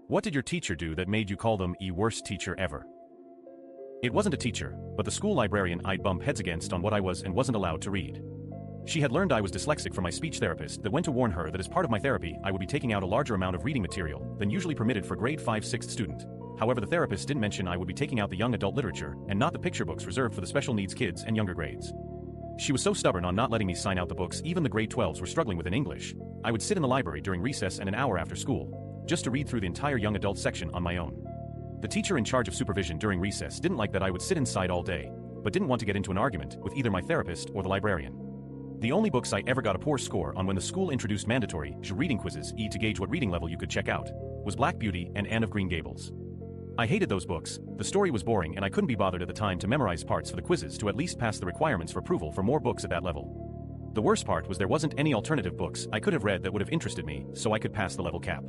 What did your teacher do that made you call them the worst teacher ever? It wasn't a teacher, but the school librarian I'd bump heads against on what I was and wasn't allowed to read. She had learned I was dyslexic from my speech therapist that went to warn her that as part of my therapy I would be taking out a larger amount of reading material than usually permitted for grade 5/6 student. However, the therapist didn't mention I would be taking out the young adult literature and not the picture books reserved for the special needs kids and younger grades. She was so stubborn on not letting me sign out the books even the grade 12s were struggling with in English. I would sit in the library during recess and an hour after school, just to read through the entire young adult section on my own. The teacher in charge of supervision during recess didn't like that I would sit inside all day, but didn't want to get into an argument with either my therapist or the librarian. The only books I ever got a poor score on when the school introduced mandatory reading quizzes to gauge what reading level you could check out was Black Beauty and Anne of Green Gables. I hated those books, the story was boring and I couldn't be bothered at the time to memorize parts for the quizzes to at least pass the requirements for approval for more books at that level. The worst part was there wasn't any alternative books I could have read that would have interested me, so I could pass the level cap.